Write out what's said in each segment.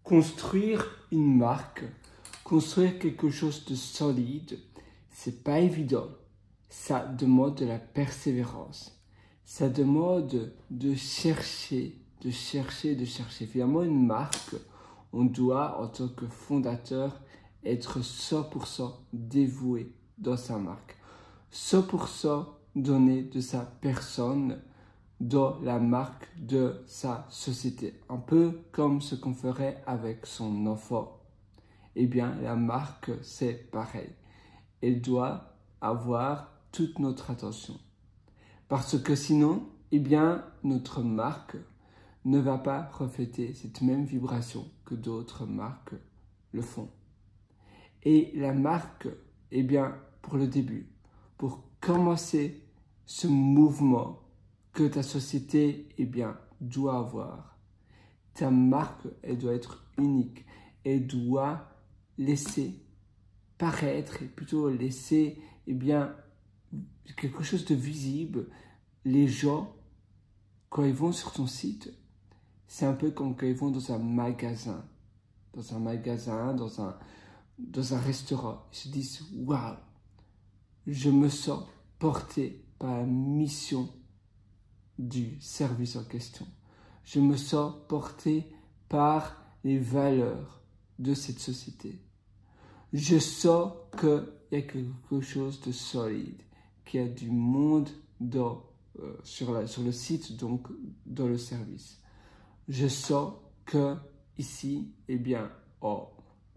construire une marque, construire quelque chose de solide, c'est pas évident. Ça demande de la persévérance. Ça demande de chercher. Finalement, une marque, on doit, en tant que fondateur, être 100% dévoué dans sa marque. 100% donner de sa personne dans la marque de sa société. Un peu comme ce qu'on ferait avec son enfant. Eh bien, la marque, c'est pareil. Elle doit avoir toute notre attention. Parce que sinon, eh bien, notre marque ne va pas refléter cette même vibration que d'autres marques le font. Et la marque, eh bien, pour le début, pour commencer ce mouvement que ta société, eh bien, doit avoir. Ta marque, elle doit être unique. Elle doit laisser paraître et plutôt laisser, eh bien, quelque chose de visible. Les gens, quand ils vont sur ton site, c'est un peu comme quand ils vont dans un magasin, dans un restaurant. Ils se disent, waouh, je me sens porté par la mission du service en question. Je me sens porté par les valeurs de cette société. Je sens qu'il y a quelque chose de solide, qu'il y a du monde sur le site, donc dans le service. Je sens que ici, eh bien, en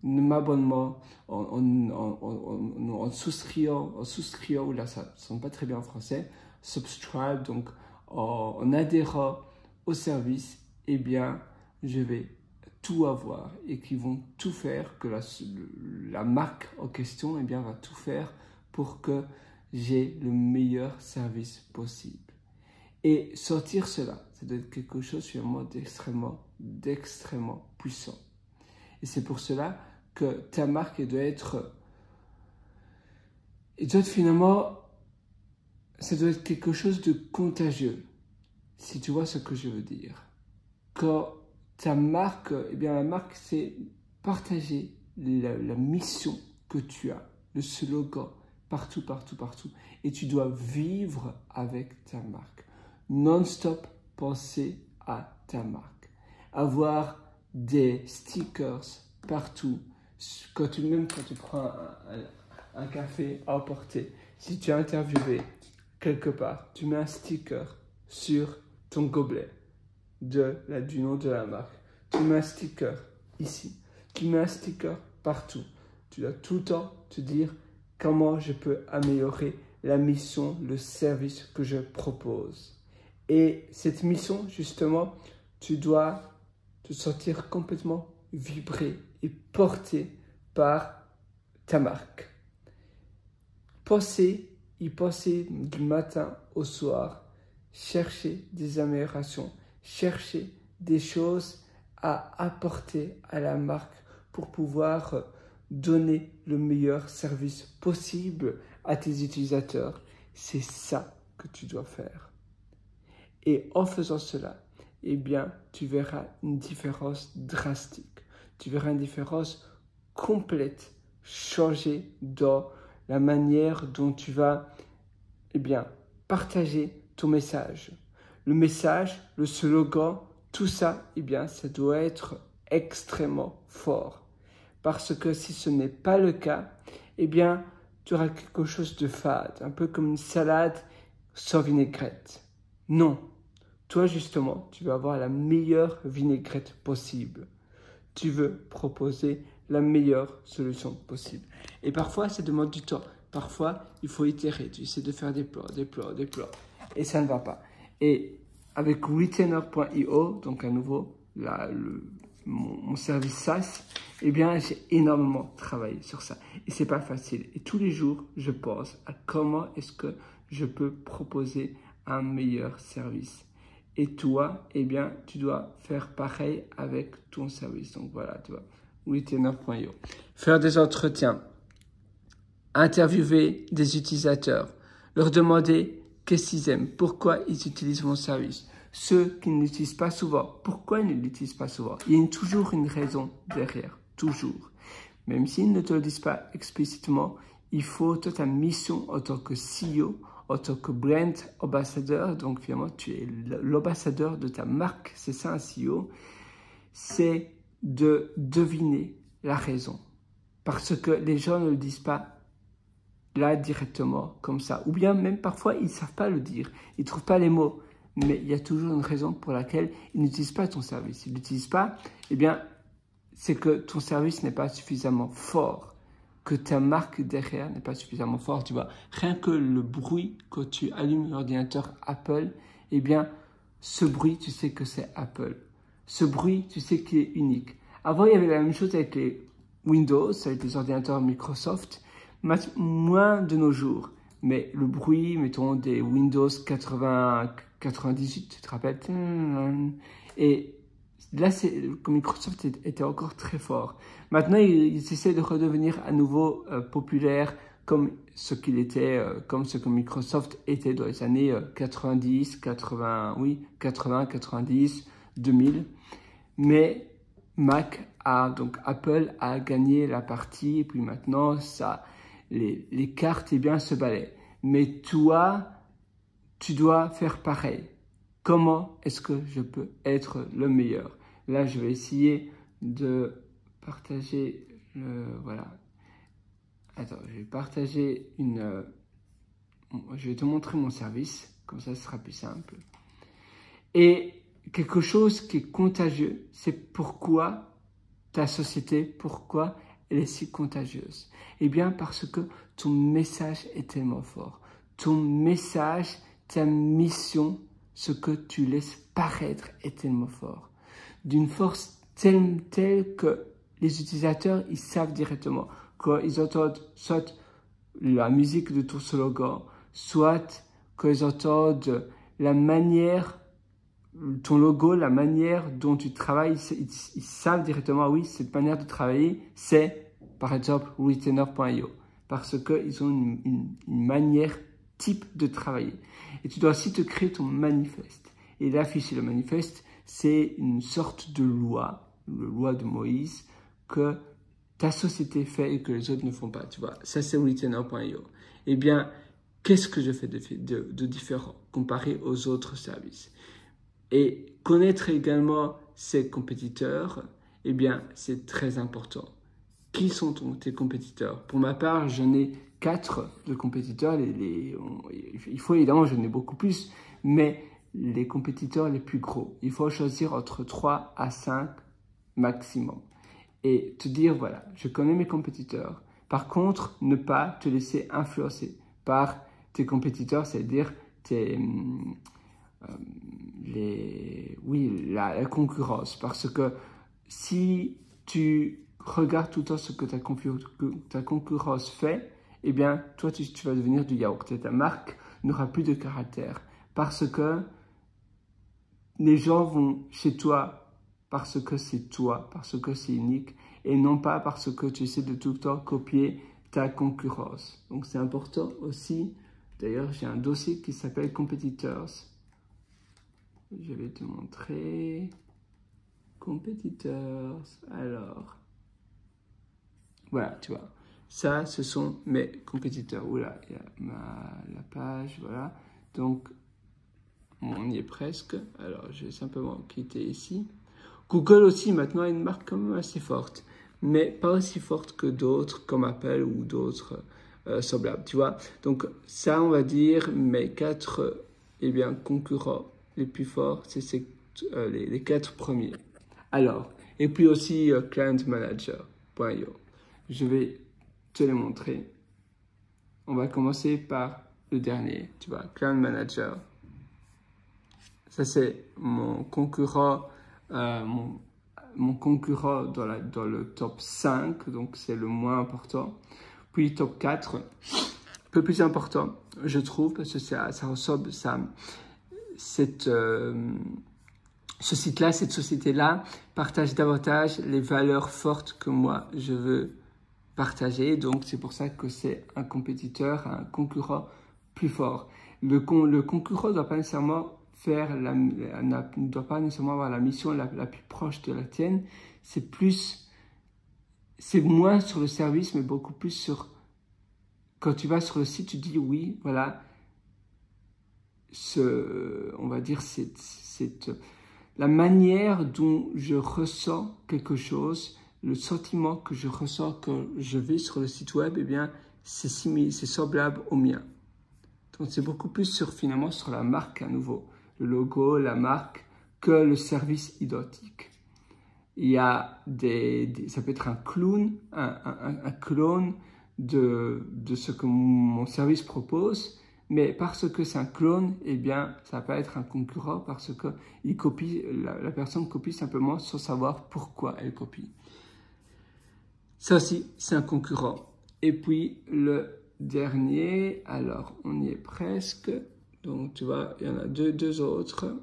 m'abonnement, en souscrivant, ou là ça ne sonne pas très bien en français, subscribe, donc en adhérant au service, eh bien, je vais tout avoir et qu'ils vont tout faire, que la marque en question, eh bien, va tout faire pour que j'ai le meilleur service possible. Et sortir cela, ça doit être quelque chose finalement d'extrêmement puissant. Et c'est pour cela que ta marque, elle doit être finalement, ça doit être quelque chose de contagieux, si tu vois ce que je veux dire. Quand ta marque, eh bien la marque, c'est partager la mission que tu as, le slogan, partout. Et tu dois vivre avec ta marque. Non-stop, penser à ta marque. Avoir des stickers partout. Quand tu prends un café à emporter, si tu es interviewé quelque part, tu mets un sticker sur ton gobelet du nom de la marque. Tu mets un sticker ici. Tu mets un sticker partout. Tu dois tout le temps te dire comment je peux améliorer la mission, le service que je propose. Et cette mission, justement, tu dois te sentir complètement vibré et porté par ta marque. Y penser du matin au soir, chercher des améliorations, chercher des choses à apporter à la marque pour pouvoir donner le meilleur service possible à tes utilisateurs. C'est ça que tu dois faire. Et en faisant cela, eh bien, tu verras une différence drastique. Tu verras une différence complète, changer dans la manière dont tu vas, eh bien, partager ton message. Le message, le slogan, tout ça, eh bien, ça doit être extrêmement fort. Parce que si ce n'est pas le cas, eh bien, tu auras quelque chose de fade, un peu comme une salade sans vinaigrette. Non. Toi, justement, tu veux avoir la meilleure vinaigrette possible. Tu veux proposer la meilleure solution possible. Et parfois, ça demande du temps. Parfois, il faut itérer. Tu essaies de faire des plans. Et ça ne va pas. Et avec Retainer.io, donc à nouveau, mon service SaaS, eh bien, j'ai énormément travaillé sur ça. Et c'est pas facile. Et tous les jours, je pense à comment est-ce que je peux proposer un meilleur service. Et toi, eh bien, tu dois faire pareil avec ton service. Donc voilà, tu vois, Retainer.io. Faire des entretiens, interviewer des utilisateurs, leur demander qu'est-ce qu'ils aiment, pourquoi ils utilisent mon service, ceux qui ne l'utilisent pas souvent. Pourquoi ils ne l'utilisent pas souvent? Il y a toujours une raison derrière, toujours. Même s'ils ne te le disent pas explicitement, il faut toute ta mission en tant que CEO, en tant que brand ambassadeur, donc finalement tu es l'ambassadeur de ta marque, c'est ça un CEO, c'est de deviner la raison. Parce que les gens ne le disent pas là directement, comme ça. Ou bien même parfois, ils ne savent pas le dire. Ils ne trouvent pas les mots. Mais il y a toujours une raison pour laquelle ils n'utilisent pas ton service. S'ils ne l'utilisent pas, eh bien, c'est que ton service n'est pas suffisamment fort. Que ta marque derrière n'est pas suffisamment forte. Tu vois, rien que le bruit quand tu allumes l'ordinateur Apple, eh bien, ce bruit, tu sais que c'est Apple. Ce bruit, tu sais qu'il est unique. Avant, il y avait la même chose avec les Windows, avec les ordinateurs Microsoft, moins de nos jours. Mais le bruit, mettons, des Windows 80, 98, tu te rappelles? Et là, comme Microsoft était encore très fort. Maintenant, ils essaient de redevenir à nouveau populaires comme ce qu'il était, comme ce que Microsoft était dans les années 90, 80, oui, 80, 90, 2000. Mais donc Apple a gagné la partie et puis maintenant, les cartes, eh bien, se balaient. Mais toi, tu dois faire pareil. Comment est-ce que je peux être le meilleur? Là, je vais essayer de partager voilà. Attends, je vais partager je vais te montrer mon service, comme ça, ce sera plus simple. Et quelque chose qui est contagieux, c'est pourquoi ta société, pourquoi elle est si contagieuse? Eh bien, parce que ton message est tellement fort. Ton message, ta mission, ce que tu laisses paraître est tellement fort. D'une force telle que les utilisateurs, ils savent directement. Quand ils entendent soit la musique de ton slogan, soit quand ils entendent la manière, ton logo, la manière dont tu travailles, ils savent directement, oui, cette manière de travailler, c'est par exemple Retainer.io, parce qu'ils ont une manière type de travailler. Et tu dois aussi te créer ton manifeste. Et l'afficher le manifeste, c'est une sorte de loi, la loi de Moïse, que ta société fait et que les autres ne font pas. Tu vois, ça c'est Retainer.io. Eh bien, qu'est-ce que je fais de différent comparé aux autres services? Et connaître également ses compétiteurs, eh bien, c'est très important. Qui sont tes compétiteurs? Pour ma part, j'en ai 4 de compétiteurs. Il faut évidemment, j'en ai beaucoup plus, mais les compétiteurs les plus gros. Il faut choisir entre 3 à 5 maximum. Et te dire, voilà, je connais mes compétiteurs. Par contre, ne pas te laisser influencer par tes compétiteurs, c'est-à-dire la concurrence. Parce que si tu regardes tout le temps ce que ta concurrence fait, eh bien, toi, tu vas devenir du yaourt. Et ta marque n'aura plus de caractère. Parce que les gens vont chez toi parce que c'est toi, parce que c'est unique, et non pas parce que tu essaies de tout le temps copier ta concurrence. Donc, c'est important aussi. D'ailleurs, j'ai un dossier qui s'appelle Competitors. Je vais te montrer. Competitors. Alors, voilà, tu vois. Ça, ce sont mes compétiteurs. Oula, il y a la page, voilà. Donc, on y est presque. Alors, je vais simplement quitter ici. Google aussi, maintenant, a une marque quand même assez forte. Mais pas aussi forte que d'autres, comme Apple ou d'autres semblables, tu vois. Donc, ça, on va dire, mes 4 concurrents les plus forts, c'est les 4 premiers. Alors, et puis aussi clientmanager.io. Je vais te les montrer. On va commencer par le dernier, tu vois, Client Manager. Ça, c'est mon concurrent, mon concurrent dans le top 5, donc c'est le moins important. Puis top 4, un peu plus important, je trouve, parce que ça ressemble, ce site-là, cette société-là, partage davantage les valeurs fortes que moi, je veux partager. Donc, c'est pour ça que c'est un concurrent plus fort. Le concurrent ne doit pas nécessairement ne doit pas nécessairement avoir la mission la plus proche de la tienne. C'est moins sur le service, mais beaucoup plus sur, quand tu vas sur le site, tu dis oui, voilà, on va dire, la manière dont je ressens quelque chose, le sentiment que je ressens quand je vais sur le site web, eh bien, c'est semblable au mien. Donc, c'est beaucoup plus finalement sur la marque à nouveau, le logo, la marque, que le service identique. Il y a ça peut être un clone de ce que mon service propose, mais parce que c'est un clone, eh bien, ça va pas être un concurrent parce que la personne copie simplement sans savoir pourquoi elle copie. Ça aussi, c'est un concurrent. Et puis, le dernier, alors, on y est presque. Donc, tu vois, il y en a deux autres.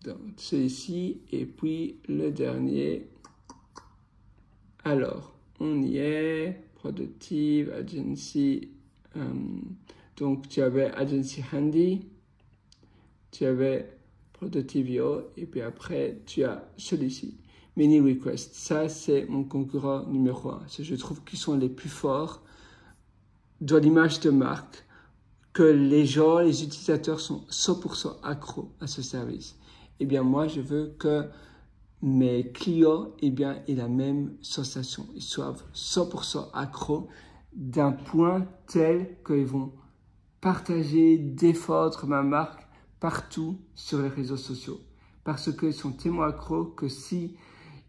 Donc, celui-ci, et puis le dernier. Alors, on y est. Productive, Agency. Donc, tu avais Agency Handy. Tu avais Productivio. Et puis après, tu as celui-ci. ManyRequest. Ça, c'est mon concurrent numéro 1. Je trouve qu'ils sont les plus forts dans l'image de marque, que les gens, les utilisateurs sont 100% accros à ce service. Eh bien, moi, je veux que mes clients, eh bien, aient la même sensation. Ils soient 100% accros d'un point tel qu'ils vont partager, défendre ma marque partout sur les réseaux sociaux. Parce qu'ils sont tellement accros que si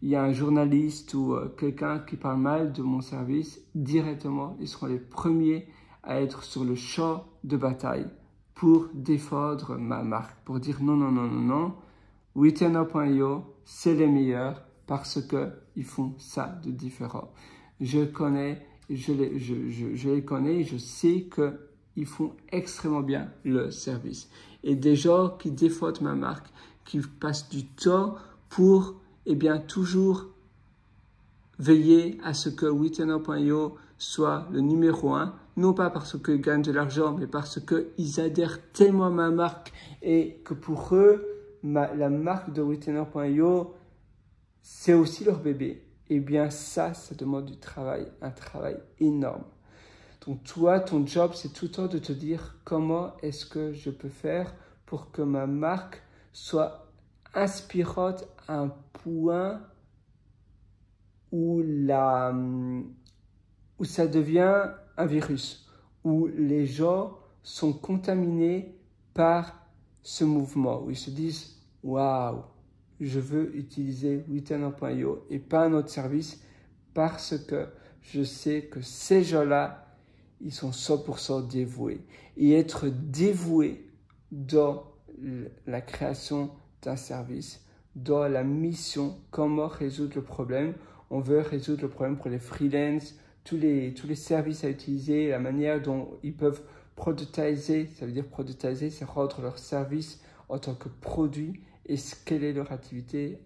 il y a un journaliste ou quelqu'un qui parle mal de mon service, directement, ils seront les premiers à être sur le champ de bataille pour défendre ma marque, pour dire non, non, non, non, non, Wetenner.io, c'est les meilleurs parce qu'ils font ça de différent. Je les connais et je sais qu'ils font extrêmement bien le service. Et des gens qui défendent ma marque, qui passent du temps pour, eh bien, toujours veiller à ce que Wetenner.io soit le numéro 1, non pas parce qu'ils gagnent de l'argent, mais parce qu'ils adhèrent tellement à ma marque et que pour eux, la marque de Wetenner.io, c'est aussi leur bébé. Eh bien, ça demande du travail, un travail énorme. Donc, toi, ton job, c'est tout le temps de te dire comment est-ce que je peux faire pour que ma marque soit inspirante à un point où ça devient un virus, où les gens sont contaminés par ce mouvement, où ils se disent « Waouh, je veux utiliser Wetenner.io et pas un autre service parce que je sais que ces gens-là, ils sont 100% dévoués. » Et être dévoué dans la création d'un service, dans la mission, comment résoudre le problème. On veut résoudre le problème pour les freelances, tous les services à utiliser, la manière dont ils peuvent productiser. Ça veut dire productiser, c'est rendre leur service en tant que produit et scaler leur activité